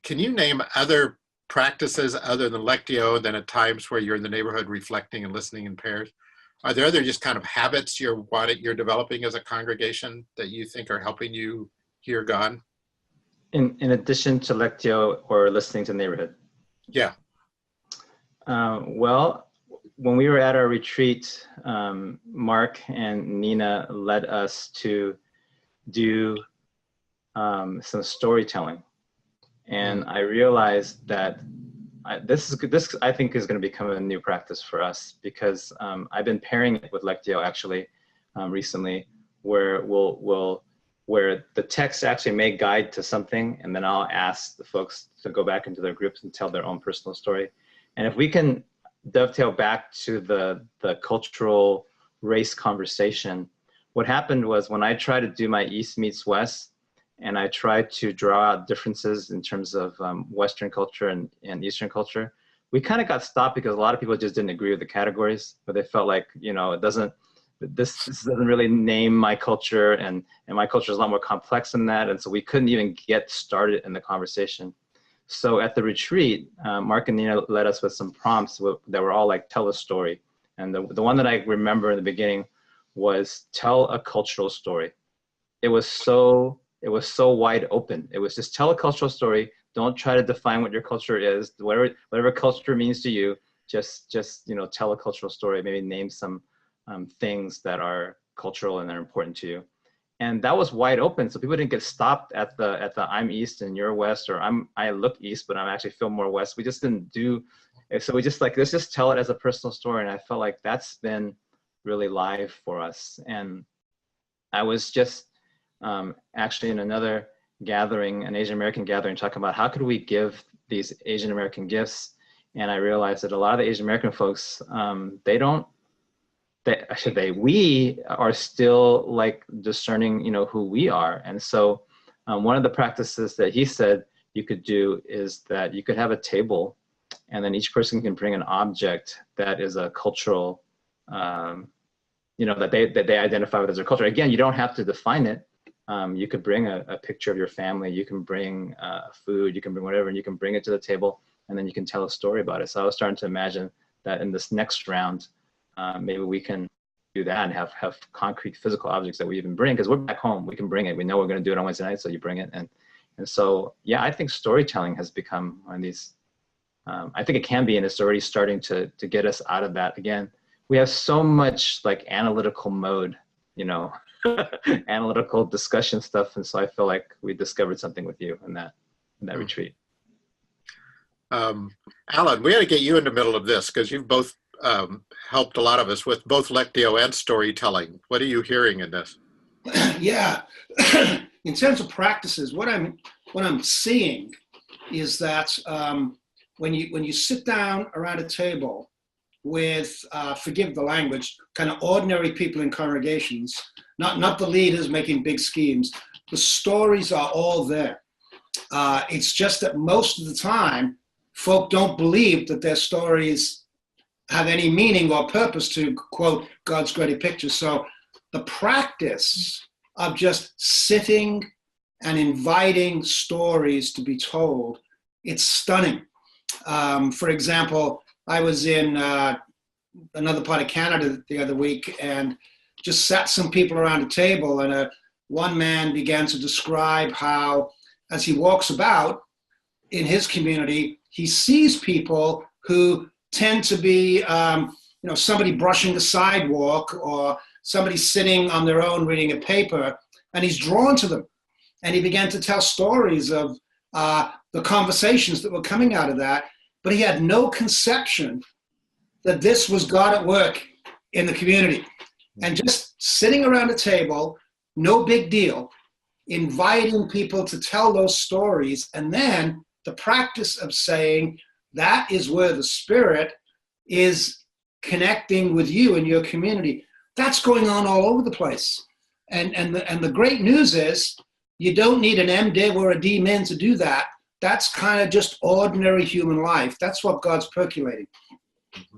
Can you name other practices other than Lectio, than at times where you're in the neighborhood reflecting and listening in pairs? Are there other just kind of habits you're developing as a congregation that you think are helping you hear God? In addition to Lectio or listening to the neighborhood? Yeah. Well, when we were at our retreat, Mark and Nina led us to do some storytelling. And I realized that this I think is going to become a new practice for us, because I've been pairing it with Lectio actually recently, where where the text actually may guide to something, and then I'll ask the folks to go back into their groups and tell their own personal story. And if we can dovetail back to the cultural race conversation, what happened was when I tried to do my East meets West, and I tried to draw out differences in terms of Western culture and Eastern culture, we kind of got stopped because a lot of people just didn't agree with the categories, but they felt like, this doesn't really name my culture, and my culture is a lot more complex than that. And so we couldn't even get started in the conversation. So at the retreat, Mark and Nina led us with some prompts that were all like, tell a story. And the one that I remember in the beginning was tell a cultural story. It was so wide open. It was just tell a cultural story. Don't try to define what your culture is. Whatever culture means to you, just tell a cultural story. Maybe name some things that are cultural and that are important to you. And that was wide open, so people didn't get stopped at the I'm East and you're West, or I look East but I actually feel more West. We just didn't do. So we just let's just tell it as a personal story. And I felt like that's been really live for us. And I was just actually in another gathering, an Asian American gathering, talking about how could we give these Asian American gifts. And I realized that a lot of the Asian American folks, we are still like discerning, who we are. And so one of the practices that he said you could do is that you could have a table, and then each person can bring an object that is a cultural, that they identify with as their culture. Again, you don't have to define it. You could bring a picture of your family, you can bring food, you can bring whatever, and you can bring it to the table, and then you can tell a story about it. So I was starting to imagine that in this next round, maybe we can do that and have concrete physical objects that we even bring, because we're back home, we can bring it. We know we're going to do it on Wednesday night, so you bring it. And so, yeah, I think storytelling has become one of these, I think it can be, and it's already starting to get us out of that. Again, we have so much like analytical mode, analytical discussion stuff. And so I feel like we discovered something with you in that retreat. Alan, we had to get you in the middle of this, because you've both helped a lot of us with both Lectio and storytelling. What are you hearing in this? Yeah, in terms of practices, what I'm seeing is that when you sit down around a table with, forgive the language, kind of ordinary people in congregations, not the leaders making big schemes, the stories are all there. It's just that most of the time, folk don't believe that their stories have any meaning or purpose, to quote God's greater picture. So the practice of just sitting and inviting stories to be told, it's stunning. For example, I was in another part of Canada the other week and just sat some people around a table, and one man began to describe how, as he walks about in his community, he sees people who tend to be, somebody brushing the sidewalk or somebody sitting on their own reading a paper, and he's drawn to them. And he began to tell stories of the conversations that were coming out of that, but he had no conception that this was God at work in the community. And just sitting around a table, no big deal, inviting people to tell those stories, and then the practice of saying, that is where the Spirit is connecting with you and your community. That's going on all over the place. And the great news is you don't need an MDiv or a DMin to do that. That's kind of just ordinary human life. That's what God's percolating. Mm-hmm.